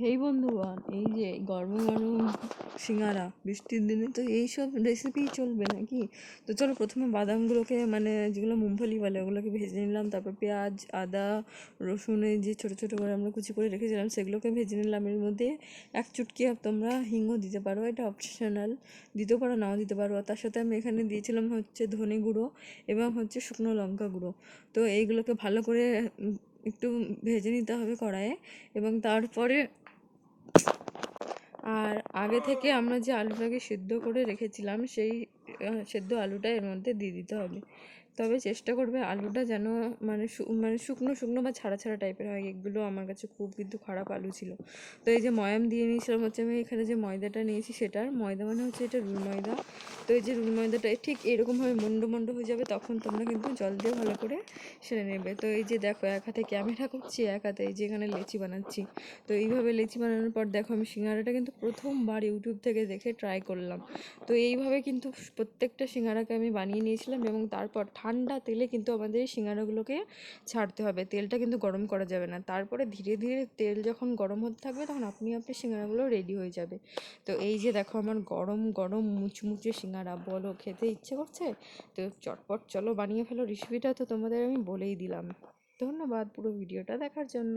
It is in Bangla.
এই বন্ধুগণ, এই যে গরম গরম সিঙ্গারা বৃষ্টির দিনে তো এইসব রেসিপি চলবে নাকি? তো চলো প্রথমে বাদামগুলোকে, মানে যেগুলো মুংফলি বলে, ওগুলোকে ভেজে নিলাম। তারপর পেঁয়াজ, আদা, রসুনের যে ছোটো ছোটো করে আমরা কুচি করে রেখেছিলাম সেগুলোকে ভেজে নিলাম। এর মধ্যে এক চুটকি তোমরা হিংও দিতে পারো, এটা অপশনাল, দিতেও পারো নাও দিতে পারো। আর তার সাথে আমি এখানে দিয়েছিলাম হচ্ছে ধনে গুঁড়ো এবং হচ্ছে শুকনো লঙ্কা গুঁড়ো। তো এইগুলোকে ভালো করে একটু ভেজে নিতে হবে কড়াইয়ে। এবং তারপরে আর আগে থেকে আমরা যে আলুটাকে সিদ্ধ করে রেখেছিলাম সেই সেদ্ধ আলুটা এর মধ্যে দিয়ে দিতে হবে। তবে চেষ্টা করবে আলুটা যেন মানে শুকনো শুকনো বা ছাড়া ছাড়া টাইপের হয়। এগুলো আমার কাছে খুব কিন্তু খারাপ আলু ছিল। তো এই যে ময়াম দিয়ে নিয়েছিলাম হচ্ছে, আমি এখানে যে ময়দাটা নিয়েছি সেটার ময়দা মানে হচ্ছে এটা রুল ময়দা। তো এই যে রুল ময়দাটা ঠিক এরকমভাবে মন্ড মন্ড হয়ে যাবে, তখন তোমরা কিন্তু জল দিয়ে ভালো করে সেরে নেবে। তো এই যে দেখো, এক হাতে ক্যামেরা করছি, এক হাতে এই যে এখানে লেচি বানাচ্ছি। তো এইভাবে লেচি বানানোর পর দেখো, আমি সিঙ্গারাটা কিন্তু প্রথমবার ইউটিউব থেকে দেখে ট্রাই করলাম। তো এইভাবে কিন্তু প্রত্যেকটা সিঙ্গারাকে আমি বানিয়ে নিয়েছিলাম। এবং তারপর ঠান্ডা তেলে কিন্তু আমাদের এই সিঙ্গারাগুলোকে ছাড়তে হবে, তেলটা কিন্তু গরম করা যাবে না। তারপরে ধীরে ধীরে তেল যখন গরম হতে থাকবে তখন আপনি আপনি সিঙ্গারাগুলো রেডি হয়ে যাবে। তো এই যে দেখো আমার গরম গরম মুচমুচে সিঙ্গারা, বলো খেতে ইচ্ছে করছে? তো চটপট চলো বানিয়ে ফেলো। রেসিপিটা তো তোমাদের আমি বলেই দিলাম। ধন্যবাদ পুরো ভিডিওটা দেখার জন্য।